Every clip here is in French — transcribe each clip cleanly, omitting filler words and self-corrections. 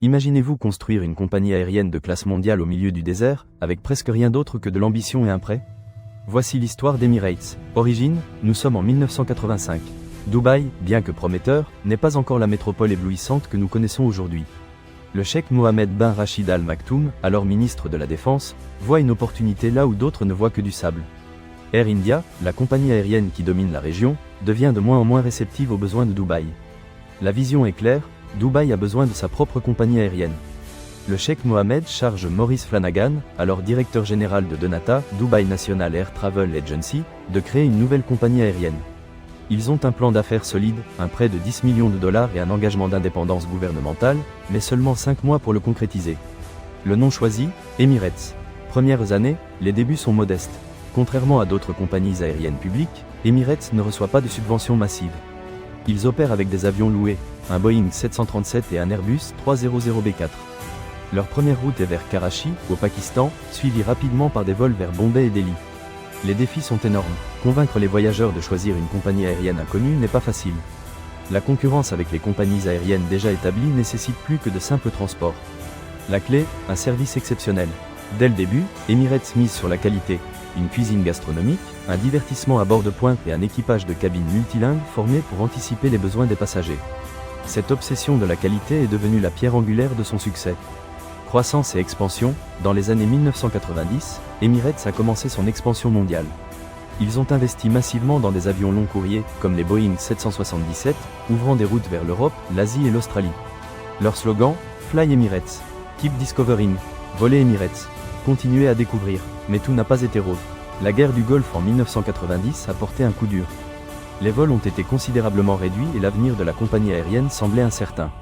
Imaginez-vous construire une compagnie aérienne de classe mondiale au milieu du désert, avec presque rien d'autre que de l'ambition et un prêt? Voici l'histoire d'Emirates. Origine, nous sommes en 1985. Dubaï, bien que prometteur, n'est pas encore la métropole éblouissante que nous connaissons aujourd'hui. Le cheikh Mohammed bin Rachid Al Maktoum, alors ministre de la Défense, voit une opportunité là où d'autres ne voient que du sable. Air India, la compagnie aérienne qui domine la région, devient de moins en moins réceptive aux besoins de Dubaï. La vision est claire, Dubaï a besoin de sa propre compagnie aérienne. Le cheikh Mohammed charge Maurice Flanagan, alors directeur général de Donata, Dubai National Air Travel Agency, de créer une nouvelle compagnie aérienne. Ils ont un plan d'affaires solide, un prêt de 10 millions de dollars et un engagement d'indépendance gouvernementale, mais seulement 5 mois pour le concrétiser. Le nom choisi, Emirates. Premières années, les débuts sont modestes. Contrairement à d'autres compagnies aériennes publiques, Emirates ne reçoit pas de subventions massives. Ils opèrent avec des avions loués, un Boeing 737 et un Airbus 300B4. Leur première route est vers Karachi, au Pakistan, suivie rapidement par des vols vers Bombay et Delhi. Les défis sont énormes. Convaincre les voyageurs de choisir une compagnie aérienne inconnue n'est pas facile. La concurrence avec les compagnies aériennes déjà établies nécessite plus que de simples transports. La clé, un service exceptionnel. Dès le début, Emirates mise sur la qualité, une cuisine gastronomique, un divertissement à bord de pointe et un équipage de cabines multilingues formé pour anticiper les besoins des passagers. Cette obsession de la qualité est devenue la pierre angulaire de son succès. Croissance et expansion, dans les années 1990, Emirates a commencé son expansion mondiale. Ils ont investi massivement dans des avions long courriers, comme les Boeing 777, ouvrant des routes vers l'Europe, l'Asie et l'Australie. Leur slogan, Fly Emirates, Keep Discovering, Voler Emirates, continuez à découvrir, mais tout n'a pas été rose. La guerre du Golfe en 1990 a porté un coup dur. Les vols ont été considérablement réduits et l'avenir de la compagnie aérienne semblait incertain.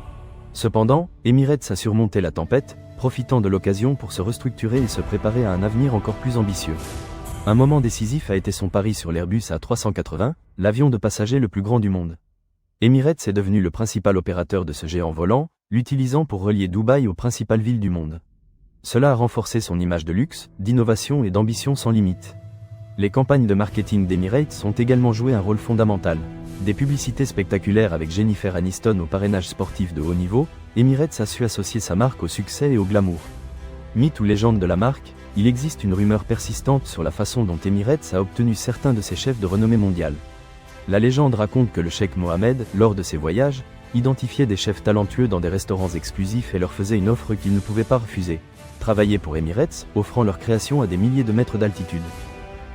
Cependant, Emirates a surmonté la tempête, profitant de l'occasion pour se restructurer et se préparer à un avenir encore plus ambitieux. Un moment décisif a été son pari sur l'Airbus A380, l'avion de passagers le plus grand du monde. Emirates est devenu le principal opérateur de ce géant volant, l'utilisant pour relier Dubaï aux principales villes du monde. Cela a renforcé son image de luxe, d'innovation et d'ambition sans limite. Les campagnes de marketing d'Emirates ont également joué un rôle fondamental. Des publicités spectaculaires avec Jennifer Aniston au parrainage sportif de haut niveau, Emirates a su associer sa marque au succès et au glamour. Mythe ou légende de la marque, il existe une rumeur persistante sur la façon dont Emirates a obtenu certains de ses chefs de renommée mondiale. La légende raconte que le cheikh Mohammed, lors de ses voyages, identifiait des chefs talentueux dans des restaurants exclusifs et leur faisait une offre qu'ils ne pouvaient pas refuser. Travailler pour Emirates, offrant leur création à des milliers de mètres d'altitude.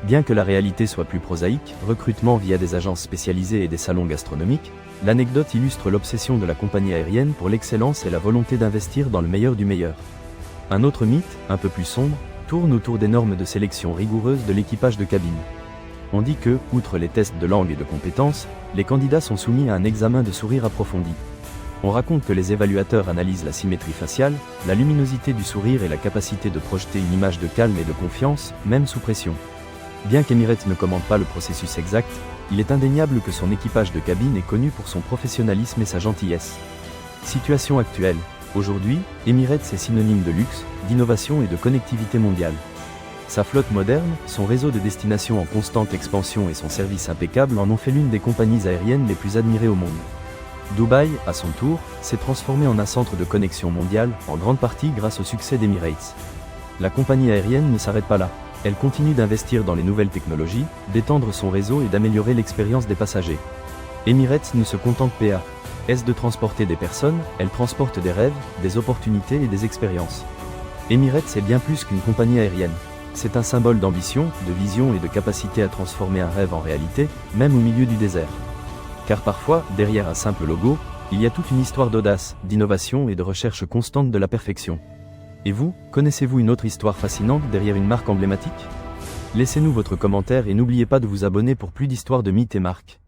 Bien que la réalité soit plus prosaïque, recrutement via des agences spécialisées et des salons gastronomiques, l'anecdote illustre l'obsession de la compagnie aérienne pour l'excellence et la volonté d'investir dans le meilleur du meilleur. Un autre mythe, un peu plus sombre, tourne autour des normes de sélection rigoureuses de l'équipage de cabine. On dit que, outre les tests de langue et de compétences, les candidats sont soumis à un examen de sourire approfondi. On raconte que les évaluateurs analysent la symétrie faciale, la luminosité du sourire et la capacité de projeter une image de calme et de confiance, même sous pression. Bien qu'Emirates ne commande pas le processus exact, il est indéniable que son équipage de cabine est connu pour son professionnalisme et sa gentillesse. Situation actuelle. Aujourd'hui, Emirates est synonyme de luxe, d'innovation et de connectivité mondiale. Sa flotte moderne, son réseau de destinations en constante expansion et son service impeccable en ont fait l'une des compagnies aériennes les plus admirées au monde. Dubaï, à son tour, s'est transformé en un centre de connexion mondiale, en grande partie grâce au succès d'Emirates. La compagnie aérienne ne s'arrête pas là. Elle continue d'investir dans les nouvelles technologies, d'étendre son réseau et d'améliorer l'expérience des passagers. Emirates ne se contente pas de transporter des personnes, elle transporte des rêves, des opportunités et des expériences. Emirates est bien plus qu'une compagnie aérienne. C'est un symbole d'ambition, de vision et de capacité à transformer un rêve en réalité, même au milieu du désert. Car parfois, derrière un simple logo, il y a toute une histoire d'audace, d'innovation et de recherche constante de la perfection. Et vous, connaissez-vous une autre histoire fascinante derrière une marque emblématique? Laissez-nous votre commentaire et n'oubliez pas de vous abonner pour plus d'histoires de mythes et marques.